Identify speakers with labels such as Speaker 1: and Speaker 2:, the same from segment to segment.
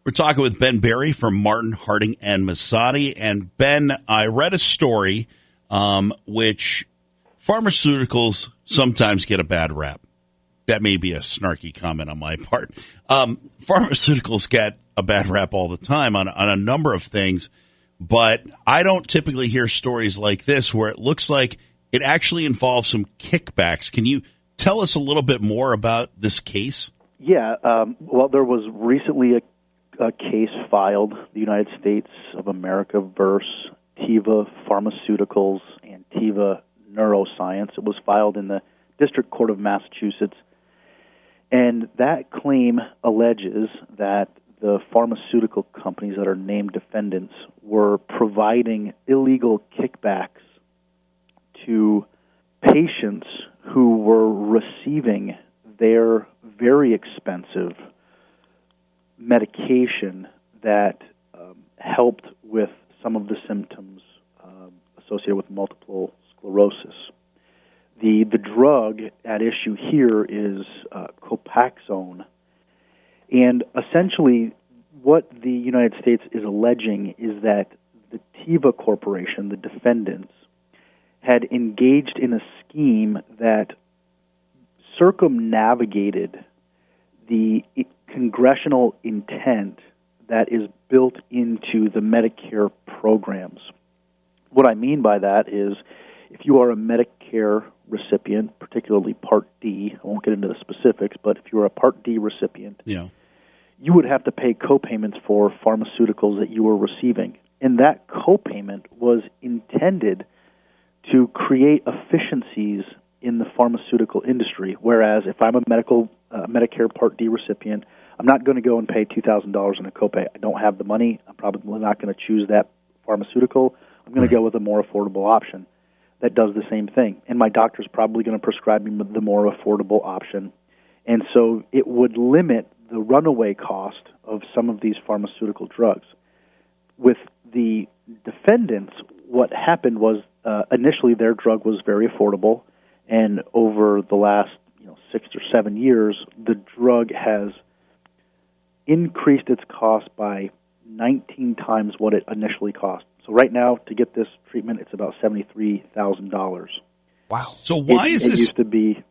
Speaker 1: We're talking with Ben Berry from Martin, Harding, and Mazzotti. And Ben, I read a story which pharmaceuticals sometimes get a bad rap. That may be a snarky comment on my part. Pharmaceuticals get a bad rap all the time on a number of things, but I don't typically hear stories like this where it looks like it actually involves some kickbacks. Can you tell us a little bit more about this case?
Speaker 2: Yeah, well, there was recently a case filed, the United States of America versus Teva Pharmaceuticals and Teva Neuroscience. It was filed in the District Court of Massachusetts, and that claim alleges that the pharmaceutical companies that are named defendants were providing illegal kickbacks to patients who were receiving their very expensive medication that helped with some of the symptoms associated with multiple sclerosis. The drug at issue here is Copaxone, and essentially what the United States is alleging is that the Teva Corporation, the defendants, had engaged in a scheme that circumnavigated the congressional intent that is built into the Medicare programs. What I mean by that is if you are a Medicare recipient, particularly Part D, I won't get into the specifics, but if you're a Part D recipient, you would have to pay copayments for pharmaceuticals that you were receiving. And that copayment was intended to create efficiencies in the pharmaceutical industry, whereas if I'm a Medicare Part D recipient, I'm not going to go and pay $2,000 in a copay. I don't have the money. I'm probably not going to choose that pharmaceutical. I'm going to go with a more affordable option that does the same thing. And my doctor's probably going to prescribe me the more affordable option. And so it would limit the runaway cost of some of these pharmaceutical drugs. With the defendants, what happened was initially their drug was very affordable, and over the last 6 or 7 years, the drug has increased its cost by 19 times what it initially cost. So right now, to get this treatment, it's about $73,000.
Speaker 1: Wow! So why is this?
Speaker 2: It used to be.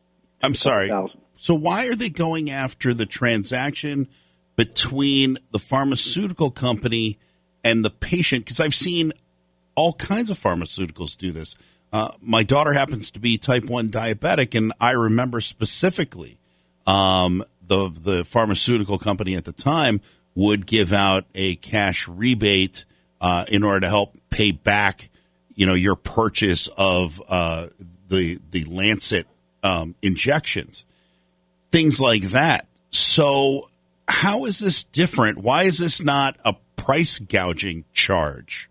Speaker 1: I'm sorry. So why are they going after the transaction between the pharmaceutical company and the patient? Because I've seen all kinds of pharmaceuticals do this. My daughter happens to be type 1 diabetic, and I remember specifically the pharmaceutical company at the time would give out a cash rebate in order to help pay back, your purchase of the Lancet injections, things like that. So how is this different? Why is this not a price gouging charge?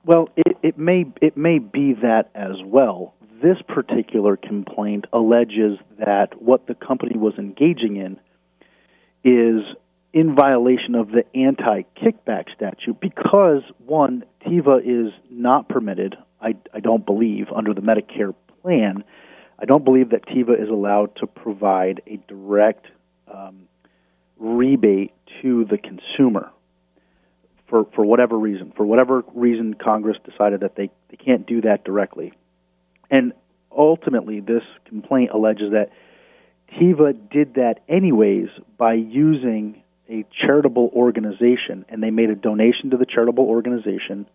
Speaker 2: Well, it may be that as well. This particular complaint alleges that what the company was engaging in is in violation of the anti-kickback statute because, one, Teva is not permitted, I don't believe, under the Medicare plan. I don't believe that Teva is allowed to provide a direct rebate to the consumer. For whatever reason. For whatever reason, Congress decided that they can't do that directly. And ultimately, this complaint alleges that Teva did that anyways by using a charitable organization, and they made a donation to the charitable organization,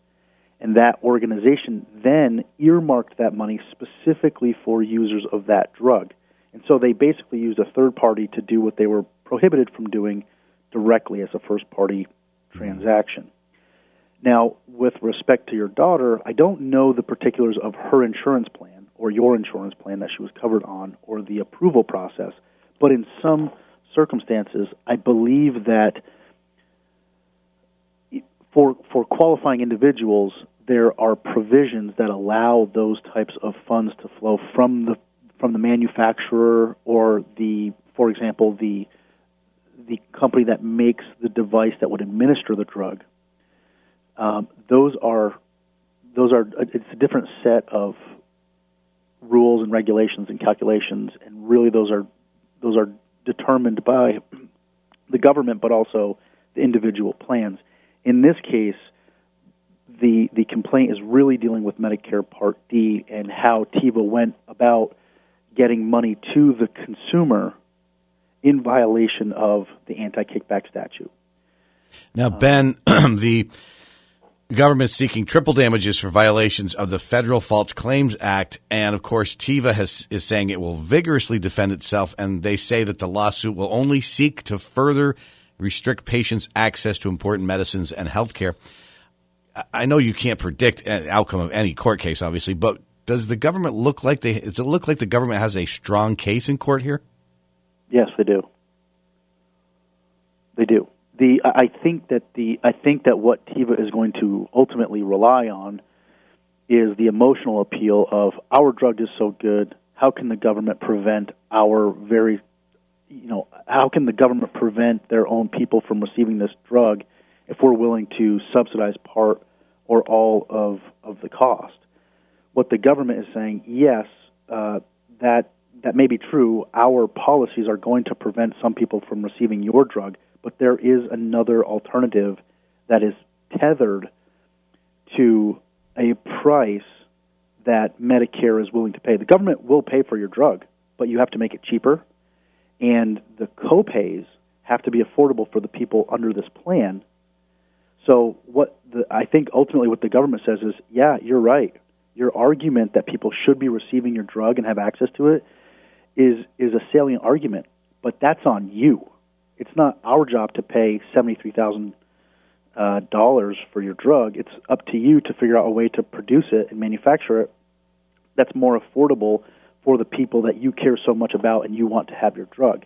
Speaker 2: and that organization then earmarked that money specifically for users of that drug. And so they basically used a third party to do what they were prohibited from doing directly as a first-party transaction. Now, with respect to your daughter, I don't know the particulars of her insurance plan or your insurance plan that she was covered on or the approval process, but in some circumstances, I believe that for qualifying individuals, there are provisions that allow those types of funds to flow from the manufacturer or for example, the company that makes the device that would administer the drug. It's a different set of rules and regulations and calculations, and really those are determined by the government, but also the individual plans. In this case, the complaint is really dealing with Medicare Part D and how Teva went about getting money to the consumer in violation of the anti-kickback statute.
Speaker 3: Now, Ben, the government's seeking triple damages for violations of the Federal False Claims Act, and of course Teva is saying it will vigorously defend itself, and they say that the lawsuit will only seek to further restrict patients' access to important medicines and health care. I know you can't predict an outcome of any court case, obviously, but does the government look like does it look like the government has a strong case in court here?
Speaker 2: Yes, they do. They do. I think that what Teva is going to ultimately rely on is the emotional appeal of our drug is so good. How can the government prevent how can the government prevent their own people from receiving this drug if we're willing to subsidize part or all of the cost? What the government is saying, yes, that may be true. Our policies are going to prevent some people from receiving your drug, but there is another alternative that is tethered to a price that Medicare is willing to pay. The government will pay for your drug, but you have to make it cheaper, and the co-pays have to be affordable for the people under this plan. So I think ultimately what the government says is, yeah, you're right. Your argument that people should be receiving your drug and have access to it is a salient argument, but that's on you. It's not our job to pay $73,000 for your drug. It's up to you to figure out a way to produce it and manufacture it that's more affordable for the people that you care so much about and you want to have your drug.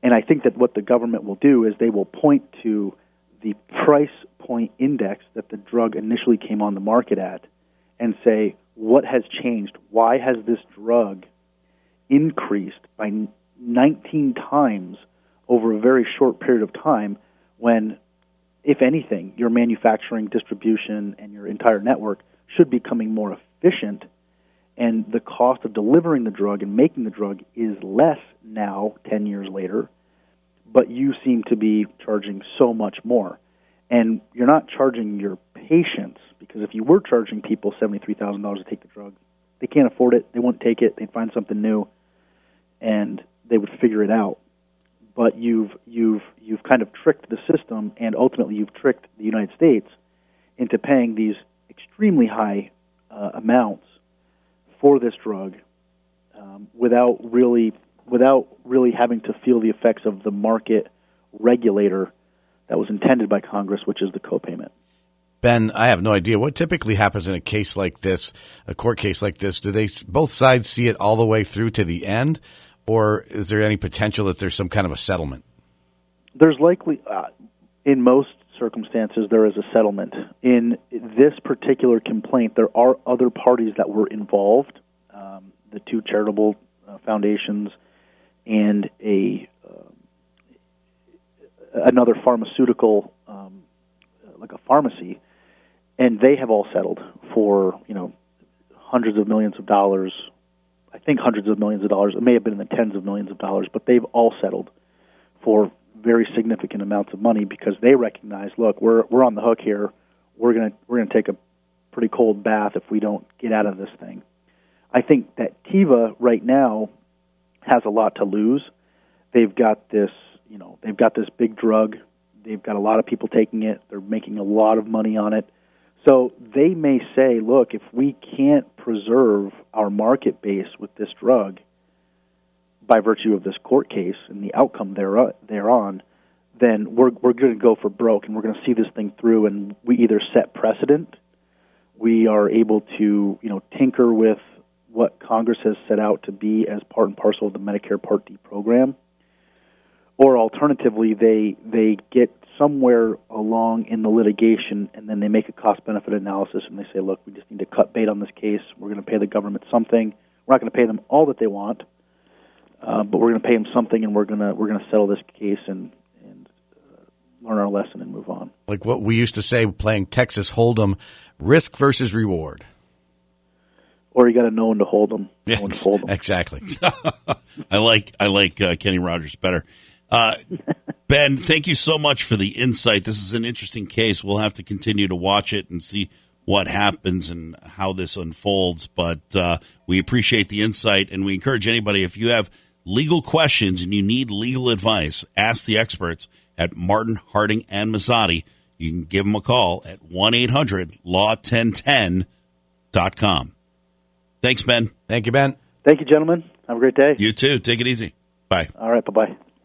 Speaker 2: And I think that what the government will do is they will point to the price point index that the drug initially came on the market at and say, what has changed? Why has this drug increased by 19 times over a very short period of time when, if anything, your manufacturing, distribution, and your entire network should be becoming more efficient, and the cost of delivering the drug and making the drug is less now, 10 years later, but you seem to be charging so much more. And you're not charging your patients, because if you were charging people $73,000 to take the drug, they can't afford it, they won't take it, they'd find something new, and they would figure it out. But you've kind of tricked the system, and ultimately you've tricked the United States into paying these extremely high amounts for this drug without really having to feel the effects of the market regulator that was intended by Congress, which is the copayment.
Speaker 3: Ben, I have no idea. What typically happens in a case like this, a court case like this? Do they both sides see it all the way through to the end, or is there any potential that there's some kind of a settlement? There's
Speaker 2: likely, in most circumstances, there is a settlement. In this particular complaint, there are other parties that were involved, the two charitable foundations and another pharmaceutical, like a pharmacy, and they have all settled for hundreds of millions of dollars. I think hundreds of millions of dollars. It may have been in the tens of millions of dollars, but they've all settled for very significant amounts of money because they recognize, look, we're on the hook here. We're gonna take a pretty cold bath if we don't get out of this thing. I think that Teva right now has a lot to lose. They've got this big drug. They've got a lot of people taking it. They're making a lot of money on it. So they may say, look, if we can't preserve our market base with this drug by virtue of this court case and the outcome thereon, then we're going to go for broke, and we're going to see this thing through, and we either set precedent, we are able to tinker with what Congress has set out to be as part and parcel of the Medicare Part D program, or alternatively, they get somewhere along in the litigation, and then they make a cost-benefit analysis, and they say, look, we just need to cut bait on this case. We're going to pay the government something. We're not going to pay them all that they want, but we're going to pay them something, and we're going to settle this case and learn our lesson and move on.
Speaker 3: Like what we used to say playing Texas Hold'em, risk versus reward.
Speaker 2: Or you got to know when to hold them.
Speaker 3: Yeah, exactly.
Speaker 1: I like Kenny Rogers better. Ben, thank you so much for the insight. This is an interesting case. We'll have to continue to watch it and see what happens and how this unfolds. But we appreciate the insight, and we encourage anybody, if you have legal questions and you need legal advice, ask the experts at Martin, Harding, and Mazzotti. You can give them a call at 1-800-LAW1010.com. Thanks, Ben.
Speaker 3: Thank you, Ben.
Speaker 2: Thank you, gentlemen. Have a great day.
Speaker 1: You too. Take it easy. Bye.
Speaker 2: All right. Bye-bye.